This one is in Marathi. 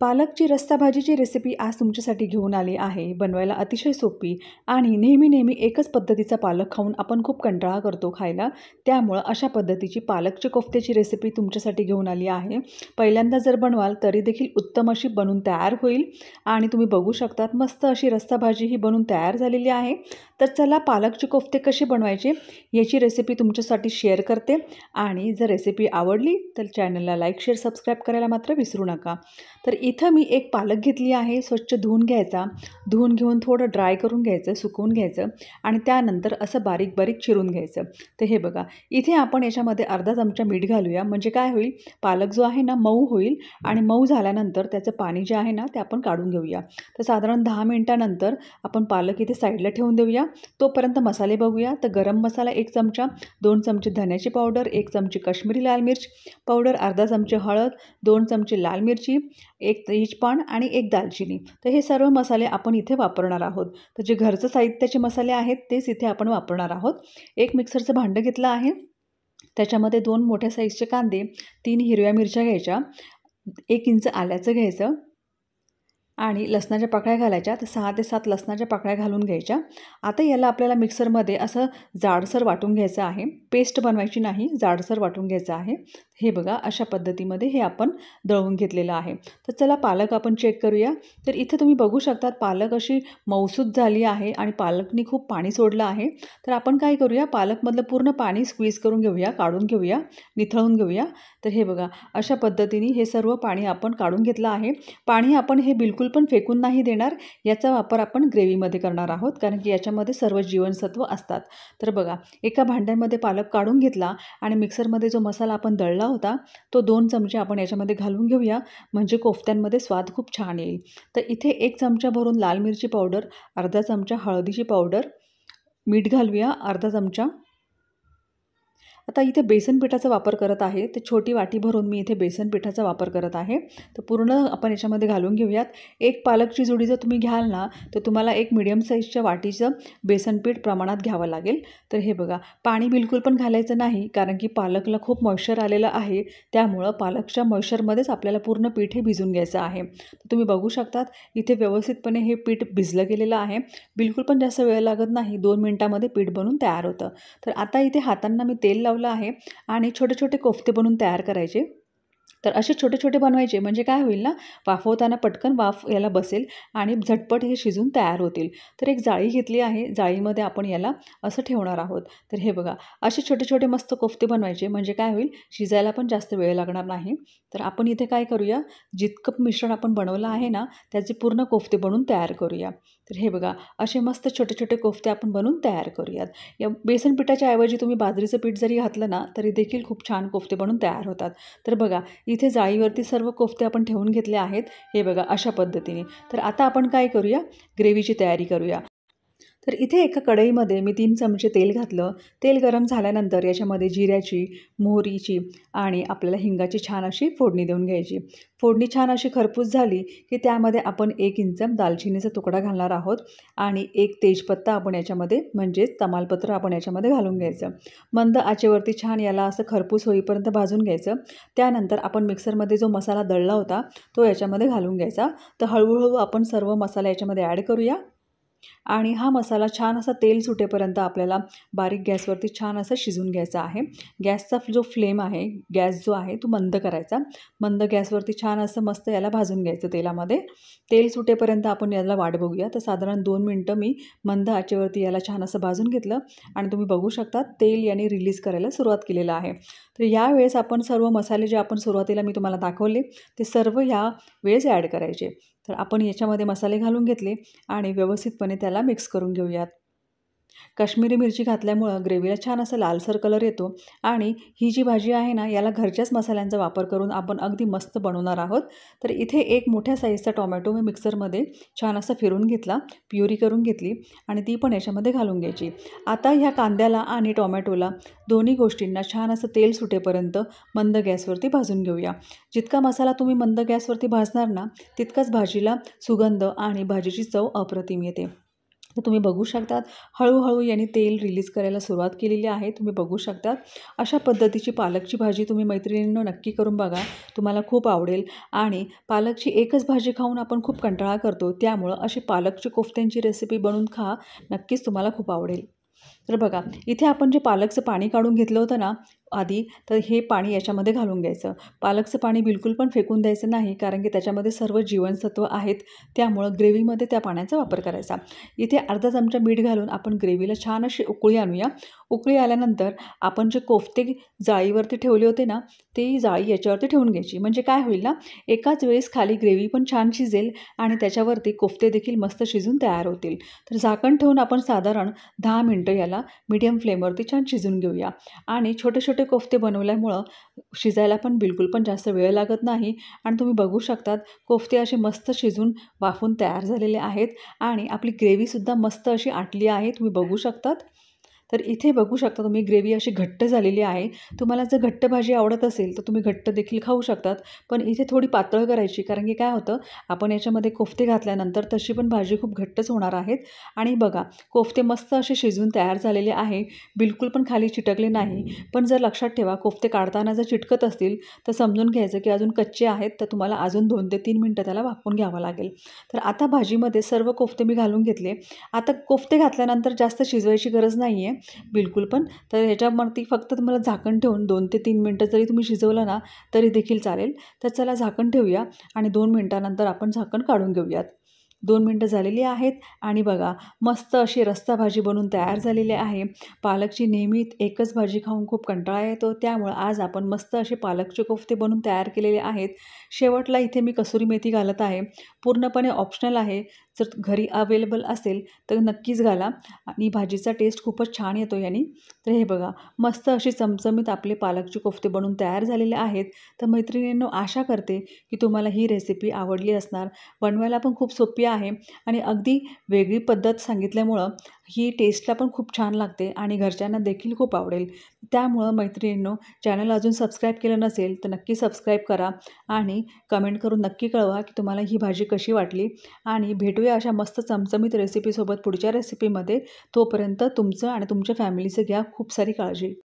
पालकची रस्सा भाजीची रेसिपी आज तुमच्यासाठी घेऊन आली आहे. बनवायला अतिशय सोपी आणि नेहमी एकच पद्धतीचा पालक खाऊन आपण खूप कंटाळा करतो खायला. त्यामुळं अशा पद्धतीची पालकची कोफ्त्याची रेसिपी तुमच्यासाठी घेऊन आली आहे. पहिल्यांदा जर बनवाल तरी देखील उत्तम अशी बनून तयार होईल आणि तुम्ही बघू शकतात मस्त अशी रस्सा भाजी ही बनून तयार झालेली आहे. तर चला पालकचे कोफ्ते कसे बनवायचे याची रेसिपी तुमच्यासाठी शेअर करते आणि जर रेसिपी आवडली तर चॅनलला लाईक, शेअर, सबस्क्राईब करायला मात्र विसरू नका. तर इथं मी एक पालक घेतली आहे. स्वच्छ धुवून घ्यायचा. धुवून घेऊन थोडं ड्राय करून घ्यायचं, सुकवून घ्यायचं आणि त्यानंतर असं बारीक चिरून घ्यायचं. तर हे बघा इथे आपण याच्यामध्ये अर्धा चमचा मीठ घालूया. म्हणजे काय होईल, पालक जो आहे ना मऊ होईल आणि मऊ झाल्यानंतर त्याचं पाणी जे आहे ना ते आपण काढून घेऊया. तर साधारण 10 मिनिटानंतर आपण पालक इथे साईडला ठेवून देऊया. तोपर्यंत मसाले बघूया. तर गरम मसाला 1 चमचा, 2 चमचे धण्याची पावडर, 1 चमची काश्मीरी लाल मिर्च पावडर, अर्धा चमचे हळद, 2 चमचे लाल मिरची, 1 तेजपान आणि 1 दालचिनी. तर हे सर्व मसाले आपण इथे वापरणार आहोत. तर जे घरचं साहित्याचे मसाले आहेत तेच इथे आपण वापरणार आहोत. एक मिक्सरचं भांडं घेतलं आहे. त्याच्यामध्ये 2 मोठ्या साईजचे कांदे, 3 हिरव्या मिरच्या घ्यायच्या, 1 इंच आल्याचं घ्यायचं आणि लसणाच्या पाकळ्या घालायच्या. तर 6 ते 7 लसणाच्या पाकळ्या घालून घ्यायच्या. आता याला आपल्याला मिक्सरमध्ये असं जाडसर वाटून घ्यायचं आहे. पेस्ट बनवायची नाही, जाडसर वाटून घ्यायचं आहे. हे बघा अशा पद्धतीमध्ये हे आपण दळून घेतलेलं आहे. तर चला पालक आपण चेक करूया. तर इथे तुम्ही बघू शकतात पालक अशी मऊसूत झाली आहे आणि पालकनी खूप पाणी सोडलं आहे. तर आपण काय करूया, पालकमधलं पूर्ण पाणी स्क्वीज करून घेऊया, काढून घेऊया, निथळून घेऊया. तर हे बघा अशा पद्धतीने हे सर्व पाणी आपण काढून घेतलं आहे. पाणी आपण हे बिलकुल पण फेकून नाही देणार. याचा वापर आपण ग्रेव्हीमध्ये करणार आहोत कारण की याच्यामध्ये सर्व जीवनसत्व असतात. तर बघा एका भांड्यामध्ये पालक काढून घेतला आणि मिक्सरमध्ये जो मसाला आपण दळला होता तो 2 चमचे आपण याच्यामध्ये घालून घेऊया. म्हणजे कोफ्त्यांमध्ये स्वाद खूप छान येईल. तर इथे 1 चमचा भरून लाल मिरची पावडर, अर्धा चमचा हळदीची पावडर, मीठ घालूया अर्धा चमचा. आता इथे बेसन पिठाचा वापर करत आहे. तर छोटी वाटी भरून मी इथे बेसन पिठाचा वापर करत आहे. तर पूर्ण आपण याच्यामध्ये घालून घेऊयात. एक पालकची जुडी जर तुम्ही घ्याल ना तर तुम्हाला एक मीडियम साईजच्या वाटीचं बेसन पीठ प्रमाणात घ्यावं लागेल. तर हे बघा पाणी बिलकुल पण घालायचं नाही कारण की पालकला खूप मॉइश्चर आलेलं आहे. त्यामुळं पालकच्या मॉइश्चरमध्येच आपल्याला पूर्ण पीठ हे भिजून घ्यायचं आहे. तर तुम्ही बघू शकतात इथे व्यवस्थितपणे हे पीठ भिजलं गेलेलं आहे. बिलकुल पण जास्त वेळ लागत नाही. 2 मिनिटामध्ये पीठ बनून तयार होतं. तर आता इथे हातांना मी तेल लावलं आहे आणि छोटे छोटे कोफ्ते बनवून तयार करायचे. तर असे छोटे छोटे बनवायचे म्हणजे काय होईल ना, वाफवताना पटकन वाफ याला बसेल आणि झटपट हे शिजून तयार होतील. तर एक जाळी घेतली आहे. जाळीमध्ये आपण याला असं ठेवणार आहोत. तर हे बघा असे छोटे छोटे मस्त कोफ्ते बनवायचे म्हणजे काय होईल, शिजायला पण जास्त वेळ लागणार नाही. तर आपण इथे काय करूया, जितकं मिश्रण आपण बनवलं आहे ना त्याचे पूर्ण कोफ्ते बनवून तयार करूया. तर हे बघा असे मस्त छोटे छोटे कोफ्ते आपण बनवून तयार करूयात. या बेसन पिठाच्या ऐवजी तुम्ही बाजरीचं पीठ जरी घातलं ना तरी देखील खूप छान कोफ्ते बनवून तयार होतात. तर बघा इथे जाळीवरती सर्व कोफ्ते आपण ठेवून घेतले आहेत. हे बघा अशा पद्धतीने. तर आता आपण काय करूया, ग्रेव्हीची तयारी करूया. तर इथे एका कढईमध्ये मी 3 चमचे तेल घातलं. तेल गरम झाल्यानंतर याच्यामध्ये जिऱ्याची, मोहरीची आणि आपल्याला हिंगाची छान अशी फोडणी देऊन घ्यायची. फोडणी छान अशी खरपूस झाली की त्यामध्ये आपण 1 इंच दालचिनीचा तुकडा घालणार आहोत आणि 1 तेजपत्ता आपण याच्यामध्ये म्हणजेच तमालपत्र आपण याच्यामध्ये घालून घ्यायचं. मंद आचेवरती छान याला असं खरपूस होईपर्यंत भाजून घ्यायचं. त्यानंतर आपण मिक्सरमध्ये जो मसाला दळला होता तो याच्यामध्ये घालून घ्यायचा. तर हळूहळू आपण सर्व मसाला याच्यामध्ये ॲड करूया आणि हा मसाला छान असा तेल सुटेपर्यंत आपल्याला बारीक गॅसवरती छान असं शिजून घ्यायचा आहे. गॅसचा जो फ्लेम आहे, गॅस जो आहे तो मंद करायचा. मंद गॅसवरती छान असं मस्त याला भाजून घ्यायचं तेलामध्ये. तेल सुटेपर्यंत आपण याला वाट बघूया. तर साधारण 2 मिनटं मी मंद आचेवरती याला छान असं भाजून घेतलं आणि तुम्ही बघू शकता तेल याने रिलीज करायला सुरुवात केलेलं आहे. तर यावेळेस आपण सर्व मसाले जे आपण सुरुवातीला मी तुम्हाला दाखवले ते सर्व ह्या वेळेस ॲड करायचे. तर आपण याच्यामध्ये मसाले घालून घेतले आणि व्यवस्थितपणे त्याला मिक्स करून घेऊयात. काश्मीरी मिरची घातल्यामुळं ग्रेव्हीला छान असा लालसर कलर येतो आणि ही जी भाजी आहे ना याला घरच्याच मसाल्यांचा वापर करून आपण अगदी मस्त बनवणार आहोत. तर इथे एक मोठ्या साईजचा टोमॅटो मी मिक्सरमध्ये छान असा फिरून घेतला, प्युरी करून घेतली आणि ती पण याच्यामध्ये घालून घ्यायची. आता ह्या कांद्याला आणि टोमॅटोला दोन्ही गोष्टींना छान असं तेल सुटेपर्यंत मंद गॅसवरती भाजून घेऊया. जितका मसाला तुम्ही मंद गॅसवरती भाजणार ना तितकाच भाजीला सुगंध आणि भाजीची चव अप्रतिम येते. तर तुम्ही बघू शकतात हळूहळू यांनी तेल रिलीज करायला सुरुवात केलेली आहे. तुम्ही बघू शकतात अशा पद्धतीची पालकची भाजी तुम्ही मैत्रिणींनो नक्की करून बघा. तुम्हाला खूप आवडेल. आणि पालकची एकच भाजी खाऊन आपण खूप कंटाळा करतो. त्यामुळं अशी पालकची कोफ्त्यांची रेसिपी बनवून खा. नक्कीच तुम्हाला खूप आवडेल. तर बघा इथे आपण जे पालकचं पाणी काढून घेतलं होतं ना आधी, तर हे पाणी याच्यामध्ये घालून घ्यायचं. पालकचं पाणी बिलकुल पण फेकून द्यायचं नाही, कारण की त्याच्यामध्ये सर्व जीवनसत्व आहेत. त्यामुळं ग्रेव्हीमध्ये त्या पाण्याचा वापर करायचा. इथे अर्धा चमचा मीठ घालून आपण ग्रेव्हीला छान अशी उकळी आणूया. उकळी आल्यानंतर आपण जे कोफ्ते जाळीवरती ठेवले होते ना, ती जाळी याच्यावरती ठेवून घ्यायची. म्हणजे काय होईल ना, एकाच वेळेस खाली ग्रेव्ही पण छान शिजेल आणि त्याच्यावरती कोफ्ते देखील मस्त शिजून तयार होतील. तर झाकण ठेवून आपण साधारण 10 मिनटं याला मीडियम फ्लेमवरती छान शिजून घेऊया. आणि छोटे छोटे कोफ्ते बनवल्यामुळं शिजायला पण बिलकुल पण जास्त वेळ लागत नाही. आणि तुम्ही बघू शकतात कोफ्ते असे मस्त शिजून वाफून तयार झालेले आहेत. आणि आपली ग्रेव्हीसुद्धा मस्त अशी आटली आहे. तुम्ही बघू शकतात. तर इथे बघू शकता तुम्ही ग्रेव्ही अशी घट्ट झालेली आहे. तुम्हाला जर घट्ट भाजी आवडत असेल तर तुम्ही घट्ट देखील खाऊ शकतात. पण इथे थोडी पातळ करायची, कारण की काय होतं आपण याच्यामध्ये कोफ्ते घातल्यानंतर तशी पण भाजी खूप घट्टच होणार आहेत. आणि बघा कोफ्ते मस्त असे शिजून तयार झालेले आहे. बिलकुल पण खाली चिटकले नाही. पण जर लक्षात ठेवा कोफ्ते काढताना जर चिटकत असतील तर समजून घ्यायचं की अजून कच्चे आहेत, तर तुम्हाला अजून 2 ते 3 मिनटं त्याला वाफवून घ्यावं लागेल. तर आता भाजीमध्ये सर्व कोफ्ते मी घालून घेतले. आता कोफ्ते घातल्यानंतर जास्त शिजवायची गरज नाही आहे बिलकुल पण. तर ह्याच्यावरती फक्त तुम्हाला झाकण ठेवून 2 ते 3 मिनटं जरी तुम्ही शिजवलं ना तरी देखील चालेल. तर चला झाकण ठेवूया आणि 2 मिनटानंतर आपण झाकण काढून घेऊयात. 2 मिनटं झालेली आहेत आणि बघा मस्त अशी रस्सा भाजी बनून तयार झालेली आहे. पालकची नेहमी एकच भाजी खाऊन खूप कंटाळा येतो. त्यामुळं आज आपण मस्त असे पालकचे कोफ्ते बनवून तयार केलेले आहेत. शेवटला इथे मी कसुरी मेथी घालत आहे. पूर्णपणे ऑप्शनल आहे. जर घरी अवेलेबल असेल तर नक्कीच घाला आणि भाजीचा टेस्ट खूपच छान येतो याने. तर हे बघा मस्त अशी चमचमीत आपले पालकचे कोफ्ते बनवून तयार झालेले आहेत. तर मैत्रिणींनो आशा करते की तुम्हाला ही रेसिपी आवडली असणार. बनवायला पण खूप सोपी आहे आणि अगदी वेगळी पद्धत सांगितल्यामुळं ही टेस्टला पण खूप छान लागते आणि घरच्यांना देखील खूप आवडेल. त्यामुळं मैत्रिणींनो चॅनल अजून सबस्क्राईब केलं नसेल तर नक्की सबस्क्राईब करा आणि कमेंट करून नक्की कळवा की तुम्हाला ही भाजी कशी वाटली. आणि भेटूया अशा मस्त चमचमीत रेसिपीसोबत पुढच्या रेसिपीमध्ये. तोपर्यंत तुमचं आणि तुमच्या फॅमिलीचं घ्या खूप सारी काळजी.